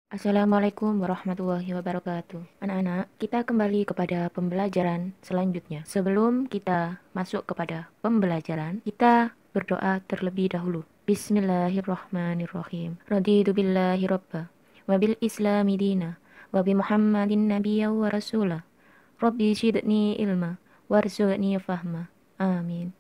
Assalamualaikum warahmatullahi wabarakatuh. Anak-anak, kita kembali kepada pembelajaran selanjutnya. Sebelum kita masuk kepada pembelajaran, kita berdoa terlebih dahulu. Bismillahirrahmanirrahim. Raditu billahi rabba, wa bil islami dina, wa bi muhammadin nabiyya wa rasulah. Rabbi zidni ilma, warzuqni fahma. Amin.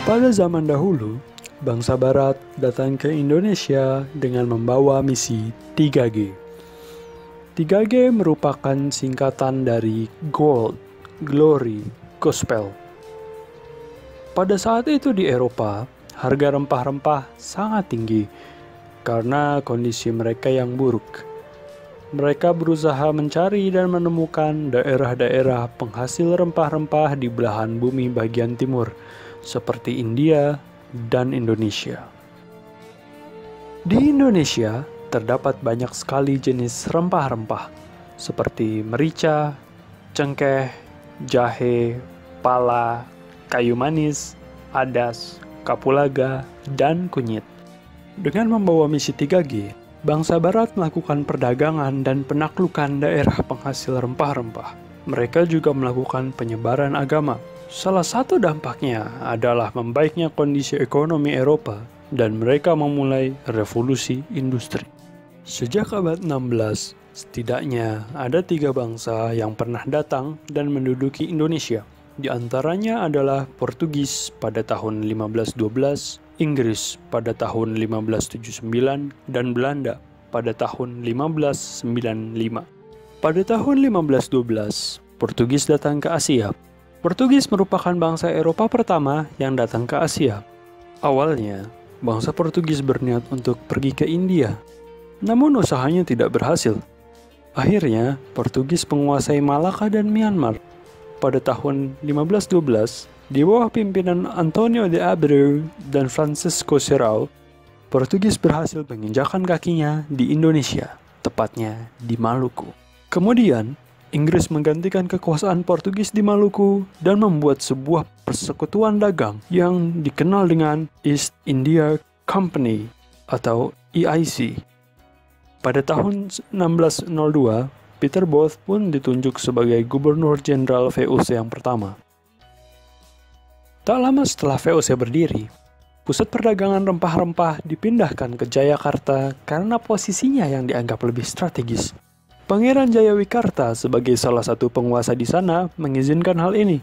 Pada zaman dahulu, bangsa Barat datang ke Indonesia dengan membawa misi 3G. 3G merupakan singkatan dari Gold, Glory, Gospel. Pada saat itu di Eropa, harga rempah-rempah sangat tinggi karena kondisi mereka yang buruk. Mereka berusaha mencari dan menemukan daerah-daerah penghasil rempah-rempah di belahan bumi bagian timur, seperti India dan Indonesia. Di Indonesia, terdapat banyak sekali jenis rempah-rempah, seperti merica, cengkeh, jahe, pala, kayu manis, adas, kapulaga, dan kunyit. Dengan membawa misi 3G, bangsa Barat melakukan perdagangan dan penaklukan daerah penghasil rempah-rempah. Mereka juga melakukan penyebaran agama. Salah satu dampaknya adalah membaiknya kondisi ekonomi Eropa dan mereka memulai revolusi industri. Sejak abad 16, setidaknya ada 3 bangsa yang pernah datang dan menduduki Indonesia. Di antaranya adalah Portugis pada tahun 1512, Inggris pada tahun 1579, dan Belanda pada tahun 1595. Pada tahun 1512, Portugis datang ke Asia. Portugis merupakan bangsa Eropa pertama yang datang ke Asia. Awalnya, bangsa Portugis berniat untuk pergi ke India. Namun usahanya tidak berhasil. Akhirnya, Portugis menguasai Malaka dan Myanmar. Pada tahun 1512, di bawah pimpinan Antonio de Abreu dan Francisco Serrao, Portugis berhasil menginjakan kakinya di Indonesia, tepatnya di Maluku. Kemudian, Inggris menggantikan kekuasaan Portugis di Maluku dan membuat sebuah persekutuan dagang yang dikenal dengan East India Company atau EIC. Pada tahun 1602, Peter Booth pun ditunjuk sebagai Gubernur Jenderal VOC yang pertama. Tak lama setelah VOC berdiri, pusat perdagangan rempah-rempah dipindahkan ke Jayakarta karena posisinya yang dianggap lebih strategis. Pangeran Jayawikarta sebagai salah satu penguasa di sana mengizinkan hal ini.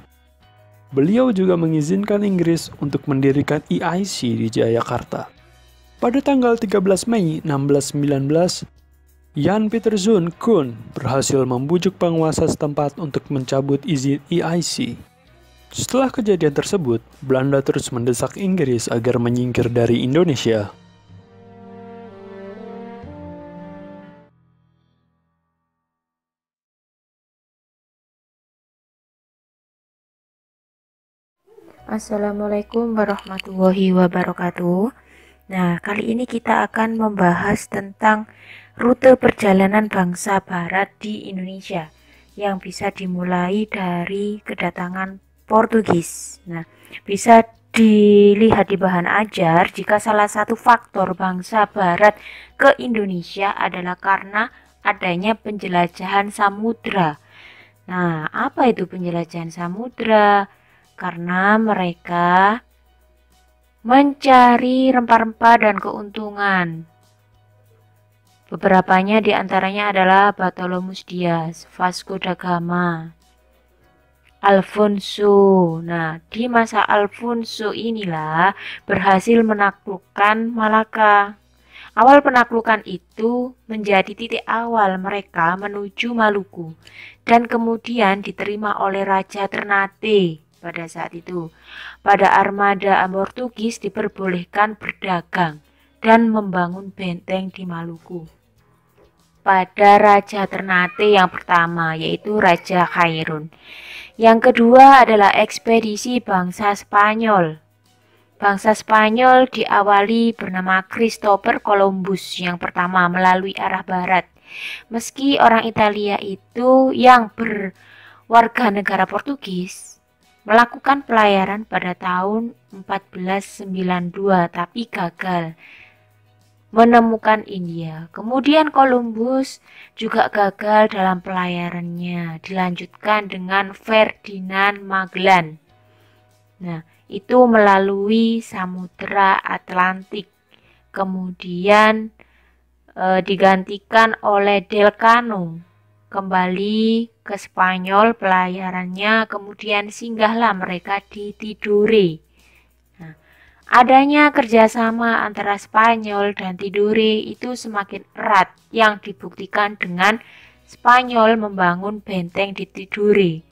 Beliau juga mengizinkan Inggris untuk mendirikan EIC di Jayakarta. Pada tanggal 13 Mei 1619, Jan Pieterszoon Koen berhasil membujuk penguasa setempat untuk mencabut izin EIC. Setelah kejadian tersebut, Belanda terus mendesak Inggris agar menyingkir dari Indonesia. Assalamualaikum warahmatullahi wabarakatuh. Nah, kali ini kita akan membahas tentang rute perjalanan bangsa Barat di Indonesia yang bisa dimulai dari kedatangan Portugis. Nah, bisa dilihat di bahan ajar jika salah satu faktor bangsa Barat ke Indonesia adalah karena adanya penjelajahan samudra. Nah, apa itu penjelajahan samudra? Karena mereka mencari rempah-rempah dan keuntungan. Beberapanya diantaranya adalah Bartholomew Dias, Vasco da Gama, Alfonso. Nah, di masa Alfonso inilah berhasil menaklukkan Malaka. Awal penaklukan itu menjadi titik awal mereka menuju Maluku dan kemudian diterima oleh Raja Ternate. pada saat itu. Pada armada Portugis diperbolehkan berdagang dan membangun benteng di Maluku. Pada Raja Ternate yang pertama, yaitu Raja Khairun. Yang kedua adalah ekspedisi bangsa Spanyol. Bangsa Spanyol diawali bernama Christopher Columbus yang pertama melalui arah barat. Meski orang Italia itu yang berwarga negara Portugis melakukan pelayaran pada tahun 1492 tapi gagal menemukan India. Kemudian Columbus juga gagal dalam pelayarannya, dilanjutkan dengan Ferdinand Magellan. Nah, itu melalui Samudra Atlantik. Kemudian digantikan oleh Delcano. Kembali ke Spanyol pelayarannya, kemudian singgahlah mereka di Tidore. Nah, adanya kerjasama antara Spanyol dan Tidore itu semakin erat yang dibuktikan dengan Spanyol membangun benteng di Tidore.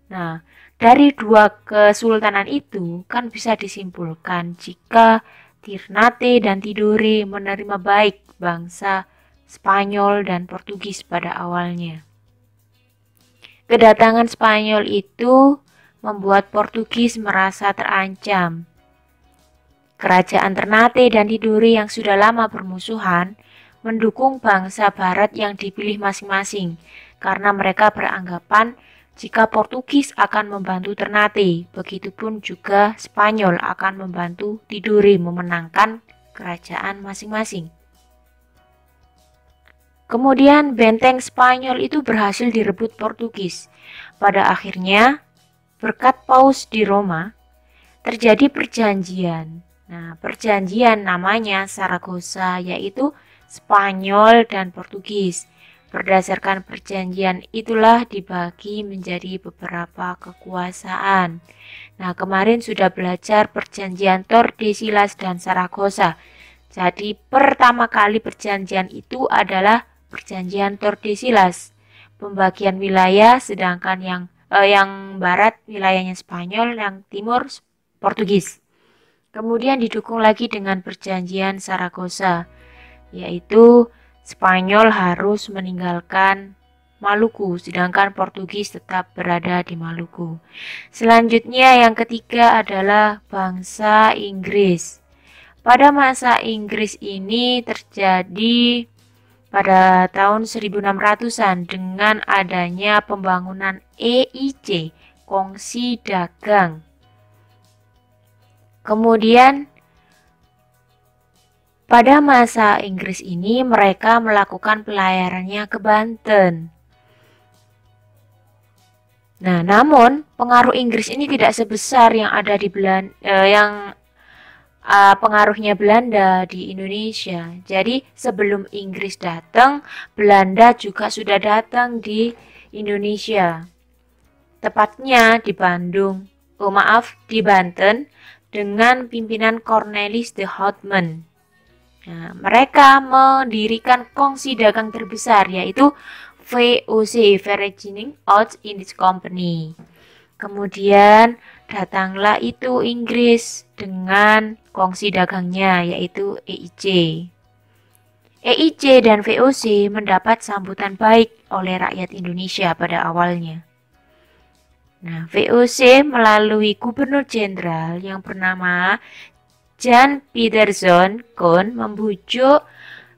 Nah, dari dua kesultanan itu kan bisa disimpulkan jika Ternate dan Tidore menerima baik bangsa Spanyol dan Portugis pada awalnya. Kedatangan Spanyol itu membuat Portugis merasa terancam. Kerajaan Ternate dan Tidore yang sudah lama bermusuhan mendukung bangsa barat yang dipilih masing-masing karena mereka beranggapan jika Portugis akan membantu Ternate, begitupun juga Spanyol akan membantu Tidore memenangkan kerajaan masing-masing. Kemudian benteng Spanyol itu berhasil direbut Portugis. Pada akhirnya, berkat Paus di Roma, terjadi perjanjian. Nah, perjanjian namanya Saragossa, yaitu Spanyol dan Portugis. Berdasarkan perjanjian itulah dibagi menjadi beberapa kekuasaan. Nah, kemarin sudah belajar perjanjian Tordesillas dan Saragossa. Jadi pertama kali perjanjian itu adalah perjanjian Tordesillas, pembagian wilayah, sedangkan yang barat wilayahnya Spanyol, yang timur Portugis. Kemudian didukung lagi dengan perjanjian Saragossa, yaitu Spanyol harus meninggalkan Maluku, sedangkan Portugis tetap berada di Maluku. Selanjutnya yang ketiga adalah bangsa Inggris. Pada masa Inggris ini terjadi pada tahun 1600-an dengan adanya pembangunan EIC, Kongsi Dagang. Kemudian pada masa Inggris ini mereka melakukan pelayarannya ke Banten. Nah, namun pengaruh Inggris ini tidak sebesar yang ada di pengaruhnya Belanda di Indonesia. Jadi sebelum Inggris datang, Belanda juga sudah datang di Indonesia. Tepatnya di di Banten dengan pimpinan Cornelis de Houtman. Nah, mereka mendirikan kongsi dagang terbesar yaitu VOC, Vereniging Oost Indies Company. Kemudian datanglah itu Inggris dengan kongsi dagangnya yaitu EIC. EIC dan VOC mendapat sambutan baik oleh rakyat Indonesia pada awalnya. Nah, VOC melalui Gubernur Jenderal yang bernama Jan Pieterszoon Koen membujuk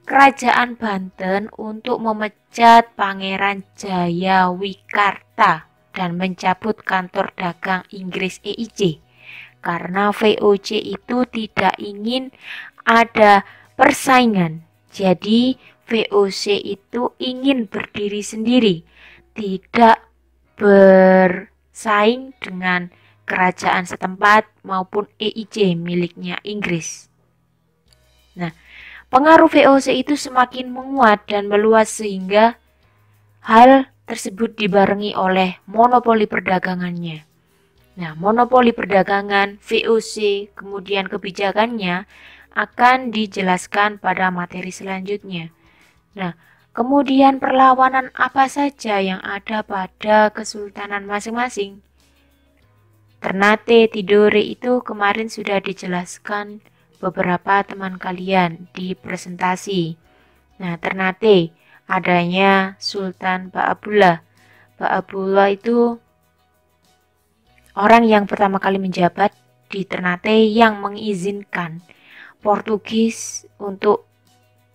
Kerajaan Banten untuk memecat Pangeran Jayawikarta dan mencabut kantor dagang Inggris EIC karena VOC itu tidak ingin ada persaingan. Jadi VOC itu ingin berdiri sendiri, tidak bersaing dengan kerajaan setempat maupun EIC miliknya Inggris. Nah, pengaruh VOC itu semakin menguat dan meluas sehingga hal tersebut dibarengi oleh monopoli perdagangannya. Nah, monopoli perdagangan VOC kemudian kebijakannya akan dijelaskan pada materi selanjutnya. Nah, kemudian perlawanan apa saja yang ada pada kesultanan masing-masing? Ternate, Tidore itu kemarin sudah dijelaskan beberapa teman kalian di presentasi. Nah, Ternate adanya Sultan Ba'abullah. Ba'abullah itu orang yang pertama kali menjabat di Ternate yang mengizinkan Portugis untuk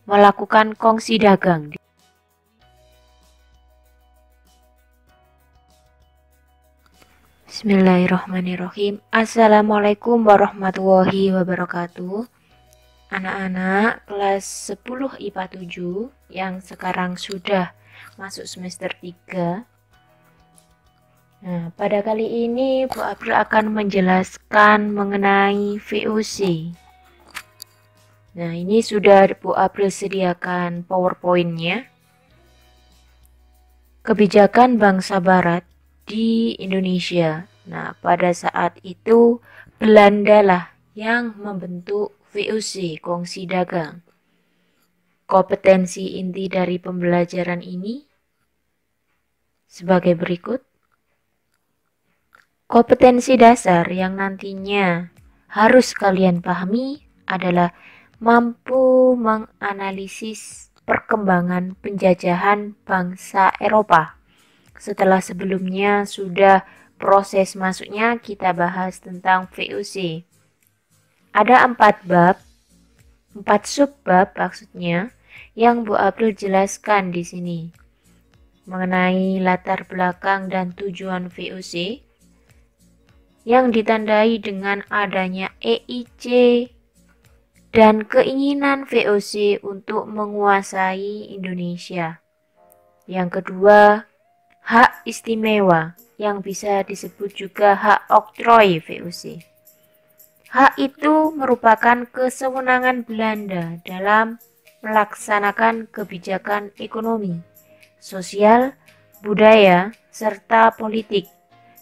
melakukan kongsi dagang. Bismillahirrahmanirrahim. Assalamualaikum warahmatullahi wabarakatuh. Anak-anak kelas 10 IPA 7 yang sekarang sudah masuk semester 3. Nah, pada kali ini Bu April akan menjelaskan mengenai VOC. Nah, ini sudah Bu April sediakan PowerPoint-nya. Kebijakan bangsa Barat di Indonesia. Nah, pada saat itu Belanda lah yang membentuk VOC, kongsi dagang. Kompetensi inti dari pembelajaran ini sebagai berikut. Kompetensi dasar yang nantinya harus kalian pahami adalah mampu menganalisis perkembangan penjajahan bangsa Eropa. Setelah sebelumnya sudah proses masuknya, kita bahas tentang VOC. Ada 4 bab, 4 subbab maksudnya, yang Bu April jelaskan di sini. Mengenai latar belakang dan tujuan VOC, yang ditandai dengan adanya EIC dan keinginan VOC untuk menguasai Indonesia. Yang kedua, hak istimewa yang bisa disebut juga hak oktroy VOC. Hak itu merupakan kesewenangan Belanda dalam melaksanakan kebijakan ekonomi, sosial, budaya, serta politik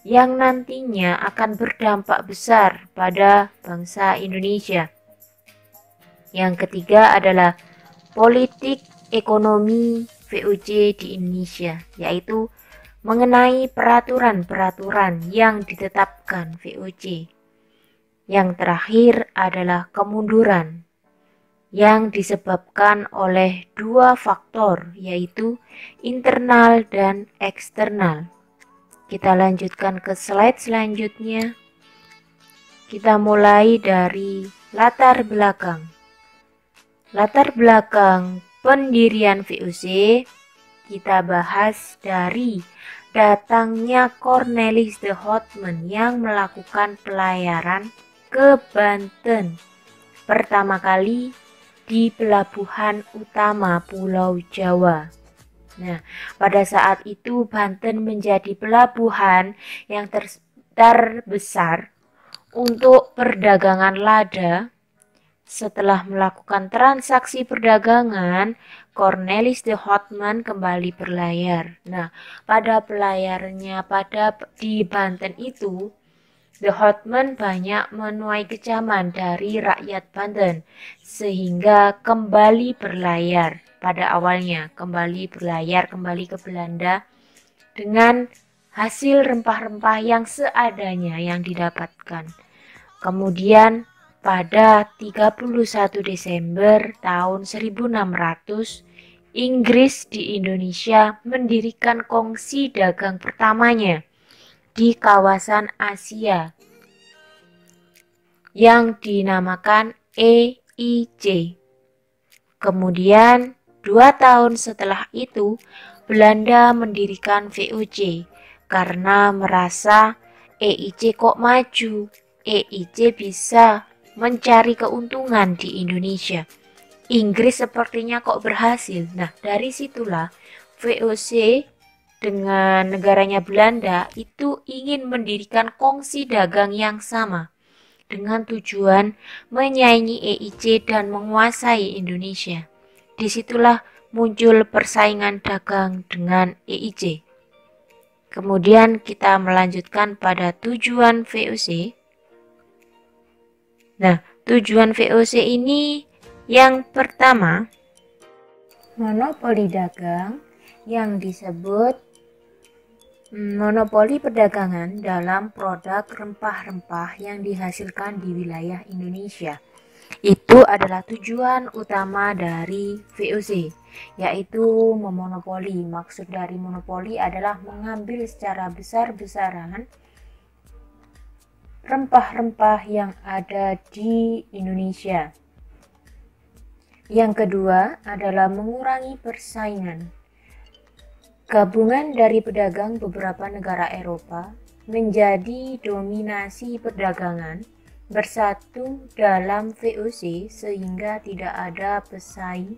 yang nantinya akan berdampak besar pada bangsa Indonesia. Yang ketiga adalah politik ekonomi VOC di Indonesia, yaitu mengenai peraturan-peraturan yang ditetapkan VOC. Yang terakhir adalah kemunduran yang disebabkan oleh 2 faktor, yaitu internal dan eksternal. Kita lanjutkan ke slide selanjutnya. Kita mulai dari latar belakang. Latar belakang pendirian VOC kita bahas dari datangnya Cornelis de Houtman yang melakukan pelayaran ke Banten pertama kali di pelabuhan utama Pulau Jawa. Nah, pada saat itu Banten menjadi pelabuhan yang terbesar untuk perdagangan lada. Setelah melakukan transaksi perdagangan, Cornelis de Houtman kembali berlayar. Nah, pada pelayarnya di Banten itu, de Houtman banyak menuai kecaman dari rakyat Banten, sehingga kembali berlayar pada awalnya, kembali ke Belanda dengan hasil rempah-rempah yang seadanya yang didapatkan. Kemudian pada 31 Desember tahun 1600, Inggris di Indonesia mendirikan kongsi dagang pertamanya di kawasan Asia yang dinamakan EIC. Kemudian 2 tahun setelah itu Belanda mendirikan VOC karena merasa EIC kok maju, EIC bisa mencari keuntungan di Indonesia. Inggris sepertinya kok berhasil. Nah, dari situlah VOC dengan negaranya Belanda itu ingin mendirikan kongsi dagang yang sama dengan tujuan menyaingi EIC dan menguasai Indonesia. Disitulah muncul persaingan dagang dengan EIC. Kemudian kita melanjutkan pada tujuan VOC. Nah, tujuan VOC ini yang pertama, monopoli dagang yang disebut Monopoli perdagangan dalam produk rempah-rempah yang dihasilkan di wilayah Indonesia. Itu adalah tujuan utama dari VOC, yaitu memonopoli. Maksud dari monopoli adalah mengambil secara besar-besaran rempah-rempah yang ada di Indonesia. Yang kedua adalah mengurangi persaingan. Gabungan dari pedagang beberapa negara Eropa menjadi dominasi perdagangan bersatu dalam VOC sehingga tidak ada pesaing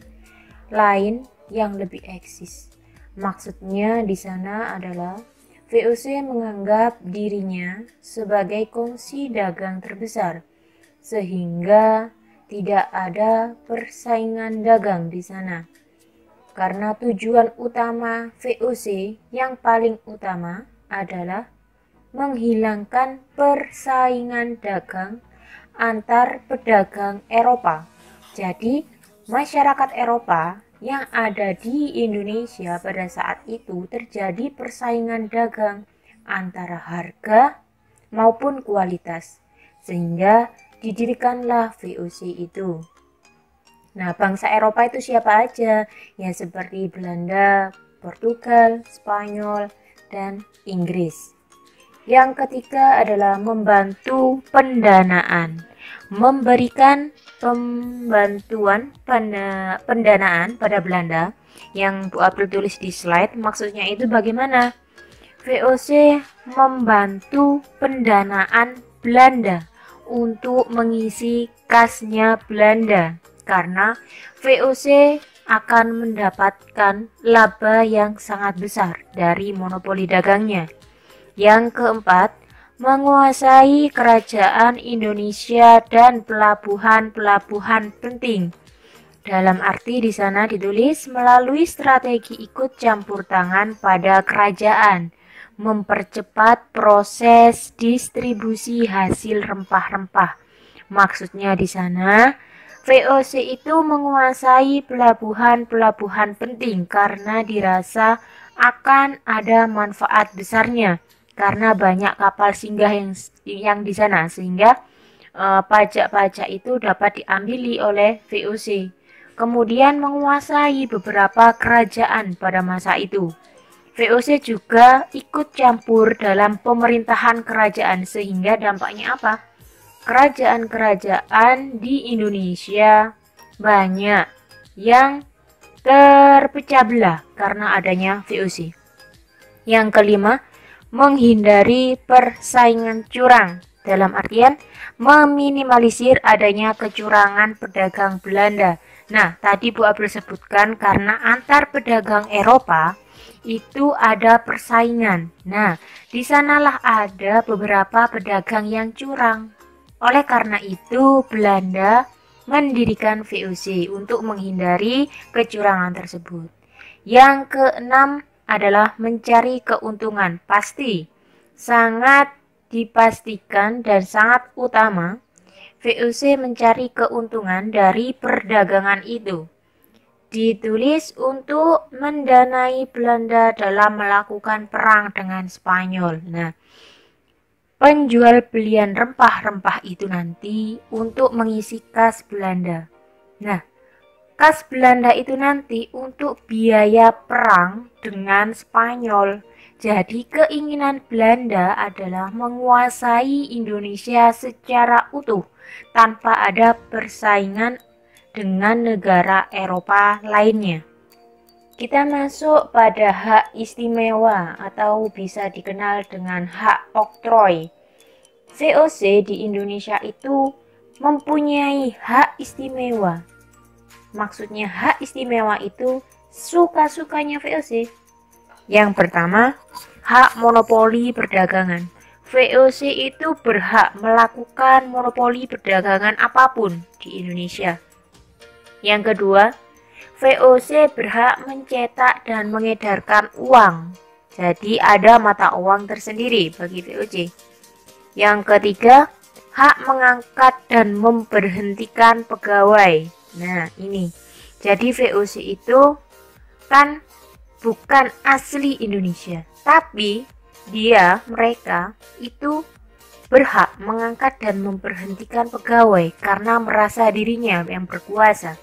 lain yang lebih eksis. Maksudnya di sana adalah VOC menganggap dirinya sebagai kongsi dagang terbesar sehingga tidak ada persaingan dagang di sana. Karena tujuan utama VOC yang paling utama adalah menghilangkan persaingan dagang antar pedagang Eropa. Jadi, masyarakat Eropa yang ada di Indonesia pada saat itu terjadi persaingan dagang antara harga maupun kualitas, sehingga didirikanlah VOC itu. Nah, bangsa Eropa itu siapa aja? Ya, seperti Belanda, Portugal, Spanyol, dan Inggris. Yang ketiga adalah membantu pendanaan. Memberikan pembantuan pendanaan pada Belanda yang Bu April tulis di slide. Maksudnya itu bagaimana? VOC membantu pendanaan Belanda untuk mengisi kasnya Belanda. Karena VOC akan mendapatkan laba yang sangat besar dari monopoli dagangnya. Yang keempat, menguasai kerajaan Indonesia dan pelabuhan-pelabuhan penting. Dalam arti di sana ditulis melalui strategi ikut campur tangan pada kerajaan, mempercepat proses distribusi hasil rempah-rempah. Maksudnya di sana VOC itu menguasai pelabuhan-pelabuhan penting karena dirasa akan ada manfaat besarnya karena banyak kapal singgah yang di sana sehingga pajak-pajak itu dapat diambili oleh VOC. Kemudian menguasai beberapa kerajaan pada masa itu. VOC juga ikut campur dalam pemerintahan kerajaan sehingga dampaknya apa? Kerajaan-kerajaan di Indonesia banyak yang terpecah belah karena adanya VOC. Yang kelima, menghindari persaingan curang. Dalam artian meminimalisir adanya kecurangan pedagang Belanda. Nah, tadi Bu April sebutkan karena antar pedagang Eropa itu ada persaingan. Nah, di sanalah ada beberapa pedagang yang curang. Oleh karena itu, Belanda mendirikan VOC untuk menghindari kecurangan tersebut. Yang keenam adalah mencari keuntungan. Pasti, sangat dipastikan dan sangat utama, VOC mencari keuntungan dari perdagangan itu. Ditulis untuk mendanai Belanda dalam melakukan perang dengan Spanyol. Nah, penjual belian rempah-rempah itu nanti untuk mengisi kas Belanda. Nah, kas Belanda itu nanti untuk biaya perang dengan Spanyol. Jadi keinginan Belanda adalah menguasai Indonesia secara utuh tanpa ada persaingan dengan negara Eropa lainnya. Kita masuk pada hak istimewa atau bisa dikenal dengan hak oktroy. VOC di Indonesia itu mempunyai hak istimewa. Maksudnya hak istimewa itu suka-sukanya VOC. Yang pertama, hak monopoli perdagangan. VOC itu berhak melakukan monopoli perdagangan apapun di Indonesia. Yang kedua, VOC berhak mencetak dan mengedarkan uang. Jadi ada mata uang tersendiri bagi VOC. Yang ketiga, hak mengangkat dan memberhentikan pegawai. Nah, ini. Jadi VOC itu kan bukan asli Indonesia, tapi Mereka itu berhak mengangkat dan memberhentikan pegawai karena merasa dirinya yang berkuasa.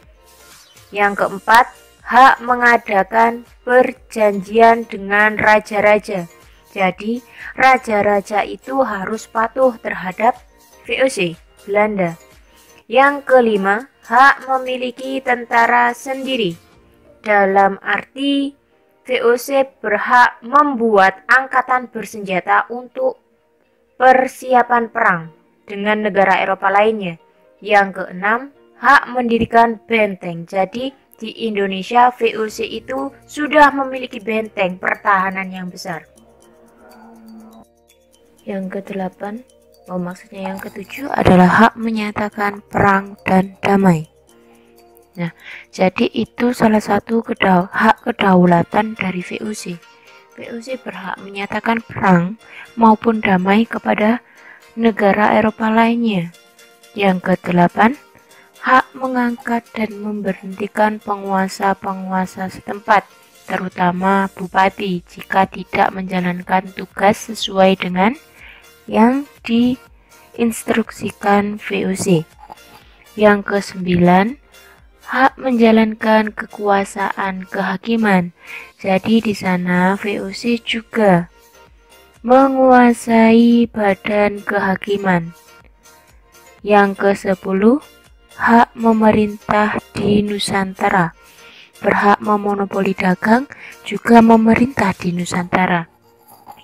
Yang keempat, hak mengadakan perjanjian dengan raja-raja. Jadi, raja-raja itu harus patuh terhadap VOC Belanda. Yang kelima, hak memiliki tentara sendiri. Dalam arti, VOC berhak membuat angkatan bersenjata untuk persiapan perang dengan negara Eropa lainnya. Yang keenam, hak mendirikan benteng. Jadi di Indonesia VOC itu sudah memiliki benteng pertahanan yang besar. Yang kedelapan, maksudnya yang ketujuh adalah hak menyatakan perang dan damai. Nah, jadi itu salah satu hak kedaulatan dari VOC. VOC berhak menyatakan perang maupun damai kepada negara Eropa lainnya. Yang kedelapan, hak mengangkat dan memberhentikan penguasa-penguasa setempat, terutama bupati, jika tidak menjalankan tugas sesuai dengan yang diinstruksikan VOC. Yang kesembilan, hak menjalankan kekuasaan kehakiman. Jadi di sana VOC juga menguasai badan kehakiman. Yang ke-10, hak memerintah di Nusantara. Berhak memonopoli dagang, juga memerintah di Nusantara.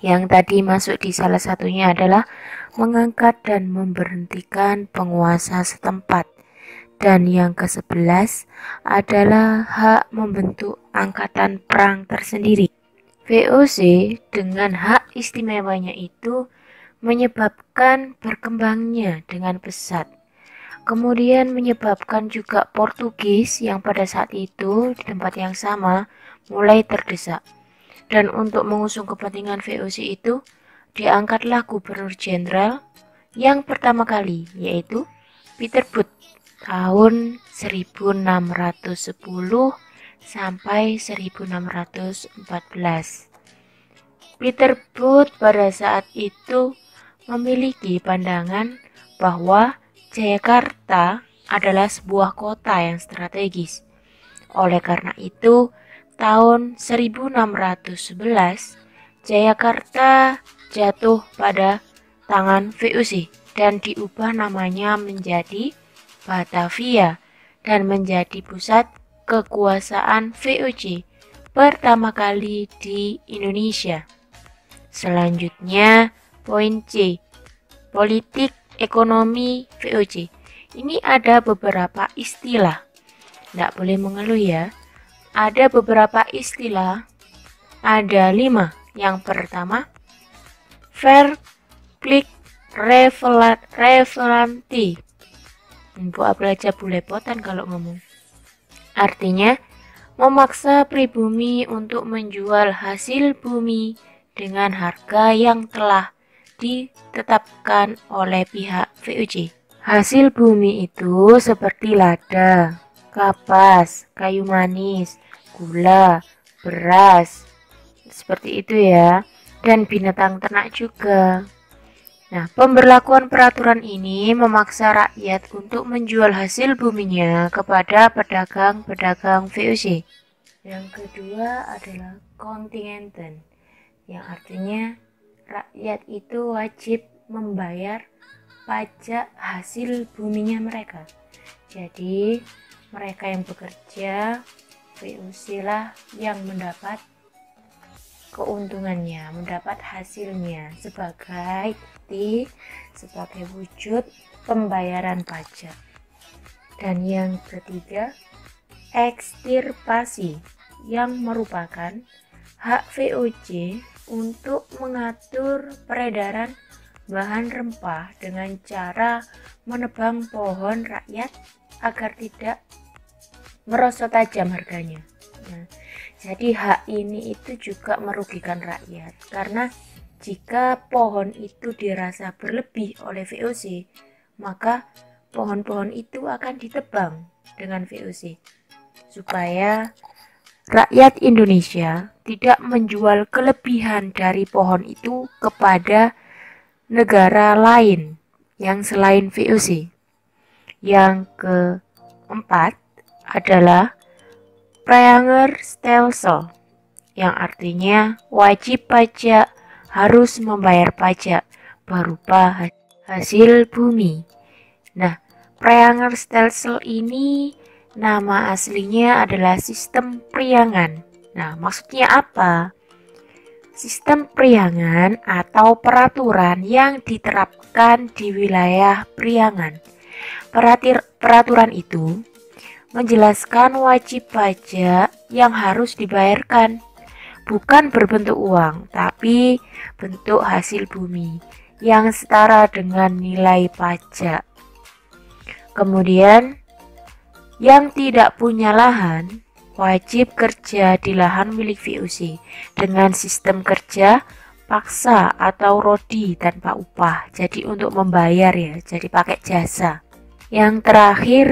Yang tadi masuk di salah satunya adalah mengangkat dan memberhentikan penguasa setempat. Dan yang ke-11 adalah hak membentuk angkatan perang tersendiri. VOC dengan hak istimewanya itu menyebabkan berkembangnya dengan pesat. Kemudian menyebabkan juga Portugis yang pada saat itu di tempat yang sama mulai terdesak. Dan untuk mengusung kepentingan VOC itu diangkatlah gubernur jenderal yang pertama kali, yaitu Peter Booth tahun 1610 sampai 1614. Peter Booth pada saat itu memiliki pandangan bahwa Jayakarta adalah sebuah kota yang strategis. Oleh karena itu, tahun 1611 Jayakarta jatuh pada tangan VOC dan diubah namanya menjadi Batavia dan menjadi pusat kekuasaan VOC pertama kali di Indonesia. Selanjutnya, poin C, politik ekonomi VOC. Ini ada beberapa istilah, tidak boleh mengeluh ya. Ada beberapa istilah, ada 5. Yang pertama, Verpflicht-Referentie. Buat belajar bulepotan kalau ngomong. Artinya, memaksa pribumi untuk menjual hasil bumi dengan harga yang telah ditetapkan oleh pihak VOC. Hasil bumi itu seperti lada, kapas, kayu manis, gula, beras, seperti itu ya, dan binatang ternak juga. Nah, pemberlakuan peraturan ini memaksa rakyat untuk menjual hasil buminya kepada pedagang-pedagang VOC. Yang kedua adalah kontingenten, yang artinya rakyat itu wajib membayar pajak hasil buminya mereka. Jadi, mereka yang bekerja, VOC lah yang mendapat keuntungannya, mendapat hasilnya sebagai wujud pembayaran pajak. Dan yang ketiga, ekstirpasi, yang merupakan hak VOC untuk mengatur peredaran bahan rempah dengan cara menebang pohon rakyat agar tidak merosot tajam harganya. Nah, jadi hak ini itu juga merugikan rakyat karena jika pohon itu dirasa berlebih oleh VOC, maka pohon-pohon itu akan ditebang dengan VOC supaya rakyat Indonesia tidak menjual kelebihan dari pohon itu kepada negara lain yang selain VOC. Yang keempat adalah Preanger-Stelsel, yang artinya wajib pajak harus membayar pajak berupa hasil bumi. Nah, Preanger-Stelsel ini nama aslinya adalah sistem priangan. Nah, maksudnya apa? Sistem priangan atau peraturan yang diterapkan di wilayah priangan. Peraturan itu menjelaskan wajib pajak yang harus dibayarkan, bukan berbentuk uang, tapi bentuk hasil bumi yang setara dengan nilai pajak. Kemudian, yang tidak punya lahan wajib kerja di lahan milik VOC dengan sistem kerja paksa atau rodi tanpa upah. Jadi untuk membayar ya, jadi pakai jasa. Yang terakhir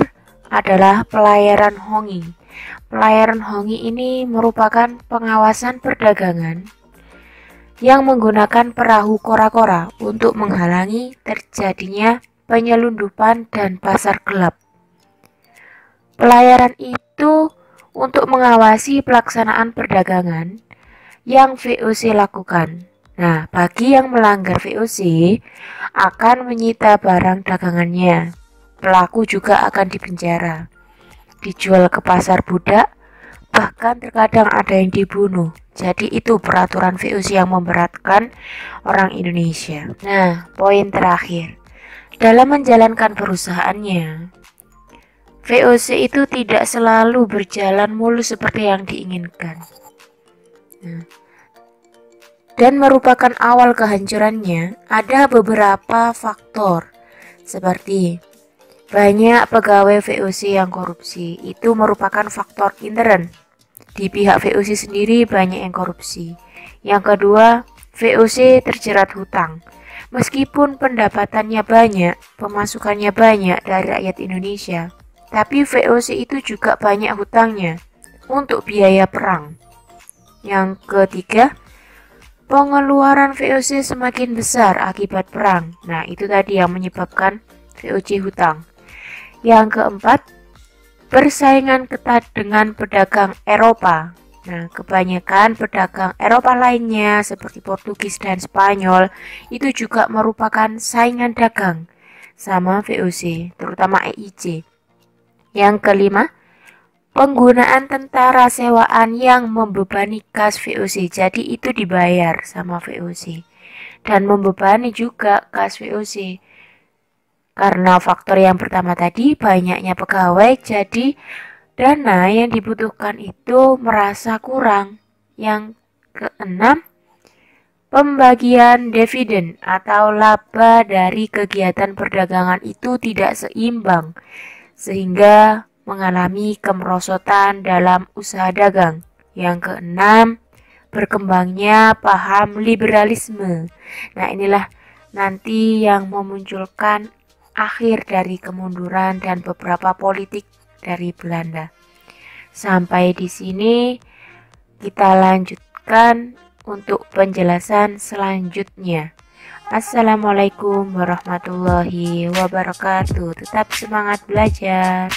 adalah pelayaran hongi. Pelayaran hongi ini merupakan pengawasan perdagangan yang menggunakan perahu kora-kora untuk menghalangi terjadinya penyelundupan dan pasar gelap. Pelayaran itu untuk mengawasi pelaksanaan perdagangan yang VOC lakukan. Nah, bagi yang melanggar VOC akan menyita barang dagangannya. Pelaku juga akan dipenjara, dijual ke pasar budak, bahkan terkadang ada yang dibunuh. Jadi itu peraturan VOC yang memberatkan orang Indonesia. Nah, poin terakhir. Dalam menjalankan perusahaannya, VOC itu tidak selalu berjalan mulus seperti yang diinginkan. Dan merupakan awal kehancurannya ada beberapa faktor, seperti banyak pegawai VOC yang korupsi. Itu merupakan faktor intern. Di pihak VOC sendiri banyak yang korupsi. Yang kedua, VOC terjerat hutang. Meskipun pendapatannya banyak, pemasukannya banyak dari rakyat Indonesia, tapi VOC itu juga banyak hutangnya untuk biaya perang. Yang ketiga, pengeluaran VOC semakin besar akibat perang. Nah, itu tadi yang menyebabkan VOC hutang. Yang keempat, persaingan ketat dengan pedagang Eropa. Nah, kebanyakan pedagang Eropa lainnya seperti Portugis dan Spanyol itu juga merupakan saingan dagang sama VOC, terutama EIC. Yang kelima, penggunaan tentara sewaan yang membebani kas VOC. Jadi itu dibayar sama VOC dan membebani juga kas VOC. Karena faktor yang pertama tadi, banyaknya pegawai, jadi dana yang dibutuhkan itu merasa kurang. Yang keenam, pembagian dividen atau laba dari kegiatan perdagangan itu tidak seimbang, sehingga mengalami kemerosotan dalam usaha dagang. Yang keenam, berkembangnya paham liberalisme. Nah, inilah nanti yang memunculkan akhir dari kemunduran dan beberapa politik dari Belanda. Sampai di sini kita lanjutkan untuk penjelasan selanjutnya. Assalamualaikum warahmatullahi wabarakatuh. Tetap semangat belajar.